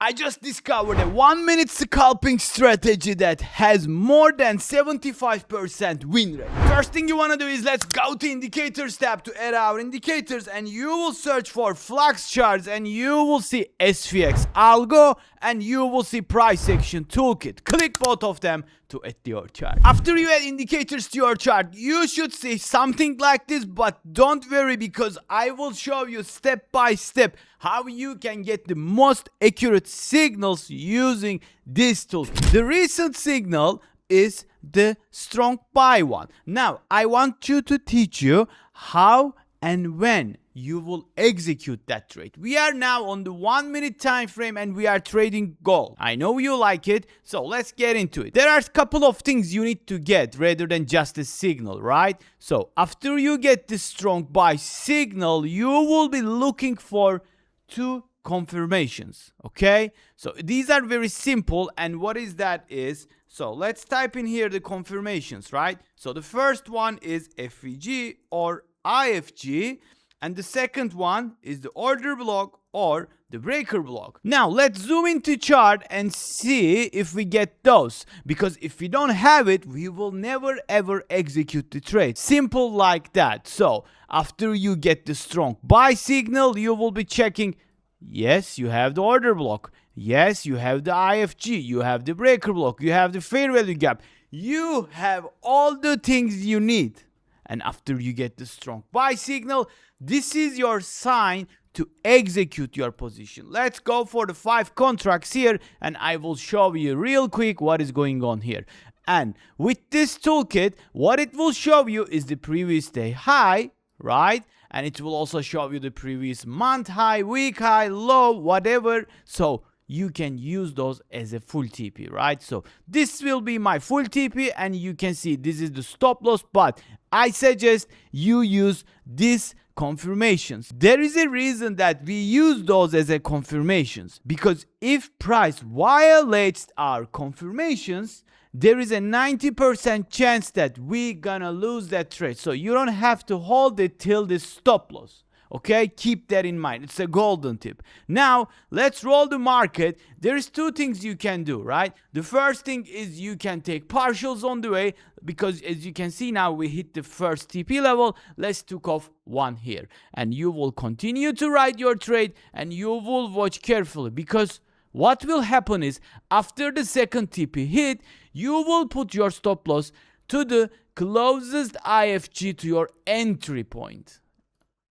I just discovered a 1-minute scalping strategy that has more than 75% win rate. First thing you want to do is let's go to indicators tab to add our indicators, and you will search for Flux Charts and you will see SVX algo and you will see price action toolkit. Click both of them to add to your chart. After you add indicators to your chart, you should see something like this, but don't worry because I will show you step by step how you can get the most accurate signals using this tool. The recent signal is the strong buy one. Now, I want you to teach you how and when you will execute that trade. We are now on the 1-minute time frame and we are trading gold. I know you like it, so let's get into it. There are a couple of things you need to get rather than just a signal, right? So after you get the strong buy signal, you will be looking for two confirmations. Okay, so these are very simple, and what is that is, so let's type in here the confirmations, right? So the first one is FVG or IFG, and the second one is the order block or the breaker block. Now let's zoom into chart and see if we get those, because if we don't have it, we will never ever execute the trade. Simple like that. So after you get the strong buy signal, you will be checking, yes, you have the order block, yes, you have the IFG, you have the breaker block, you have the fair value gap, you have all the things you need. And after you get the strong buy signal, this is your sign to execute your position. Let's go for the 5 contracts here and I will show you real quick what is going on here. And with this toolkit, what it will show you is the previous day high, right? And it will also show you the previous month high, week high, low, whatever. So you can use those as a full TP, right? So this will be my full TP and you can see this is the stop loss, but I suggest you use these confirmations. There is a reason that we use those as a confirmations, because if price violates our confirmations, there is a 90% chance that we gonna lose that trade. So you don't have to hold it till the stop loss. Okay, keep that in mind. It's a golden tip. Now let's roll the market. There's 2 things you can do, right? The first thing is you can take partials on the way, because as you can see now we hit the first TP level. Let's took off 1 here, and you will continue to ride your trade and you will watch carefully, because what will happen is after the second TP hit, you will put your stop loss to the closest IFG to your entry point.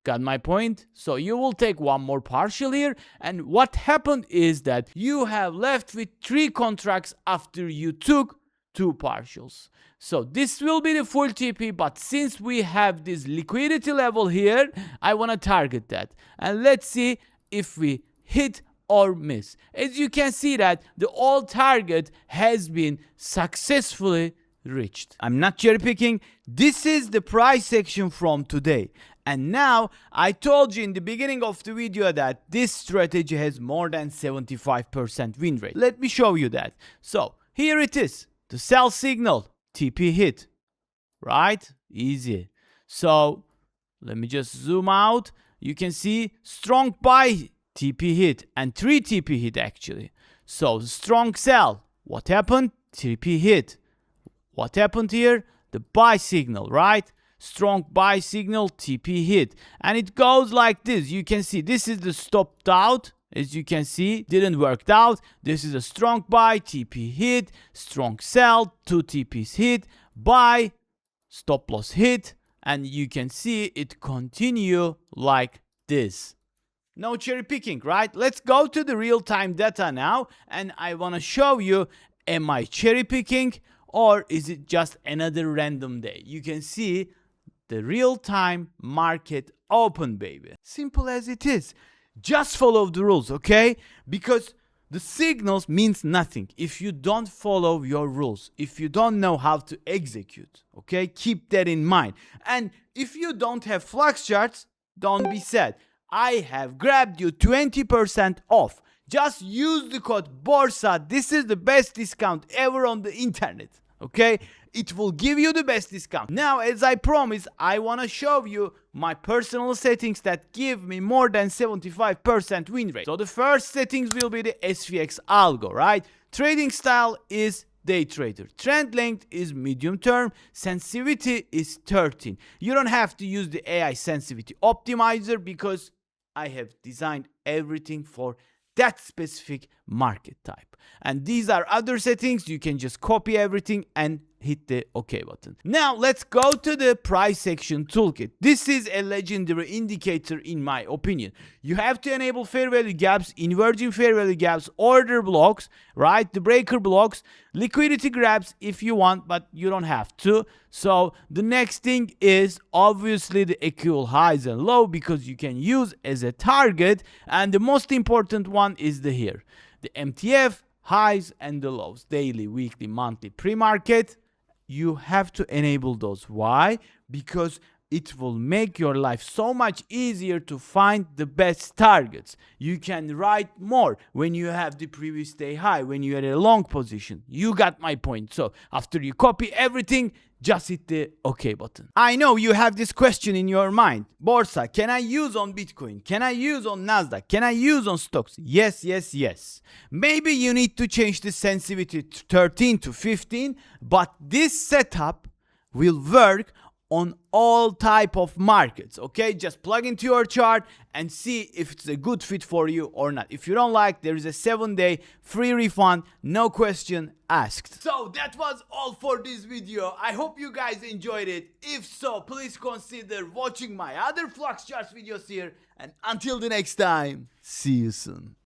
Got my point? So you will take 1 more partial here, and what happened is that you have left with 3 contracts after you took 2 partials. So this will be the full TP, but since we have this liquidity level here, I want to target that. And let's see if we hit or miss. As you can see that the old target has been successfully reached. I'm not cherry picking. This is the price action from today. And now I told you in the beginning of the video that this strategy has more than 75% win rate. Let me show you that. So here it is, the sell signal, TP hit, right? Easy. So let me just zoom out. You can see strong buy, TP hit, and 3 TP hit actually. So strong sell, what happened? TP hit. What happened here? The buy signal, right? Strong buy signal, TP hit, and it goes like this. You can see this is the stopped out. As you can see, didn't work out. This is a strong buy, TP hit, strong sell, 2 TPs hit, buy, stop loss hit, and you can see it continue like this. No cherry picking, right? Let's go to the real-time data now, and I want to show you, am I cherry picking or is it just another random day? You can see the real-time market open, baby. Simple as it is. Just follow the rules, okay? Because the signals means nothing if you don't follow your rules, if you don't know how to execute, okay? Keep that in mind. And if you don't have Flux Charts, don't be sad. I have grabbed you 20% off. Just use the code BORSA. This is the best discount ever on the internet. Okay, it will give you the best discount. Now, as I promised, I want to show you my personal settings that give me more than 75% win rate. So the first settings will be the SVX algo, right? Trading style is day trader. Trend length is medium term. Sensitivity is 13. You don't have to use the AI sensitivity optimizer because I have designed everything for that specific market type. And these are other settings. You can just copy everything and hit the OK button. Now let's go to the price action toolkit. This is a legendary indicator in my opinion. You have to enable fair value gaps, inverging fair value gaps, order blocks, right? The breaker blocks, liquidity grabs if you want, but you don't have to. So the next thing is obviously the equal highs and low because you can use as a target. And the most important one is the here, the MTF, highs and the lows, daily, weekly, monthly, pre-market. You have to enable those. Why? Because it will make your life so much easier to find the best targets. You can write more when you have the previous day high, when you're at a long position. You got my point. So after you copy everything, just hit the OK button. I know you have this question in your mind. Borsa, can I use on Bitcoin? Can I use on Nasdaq? Can I use on stocks? Yes, yes, yes. Maybe you need to change the sensitivity to 13 to 15, but this setup will work on all type of markets. Okay, just plug into your chart and see if it's a good fit for you or not. If you don't like, there is a 7-day free refund, no question asked. So that was all for this video. I hope you guys enjoyed it. If so, please consider watching my other Flux Charts videos here, and until the next time, see you soon.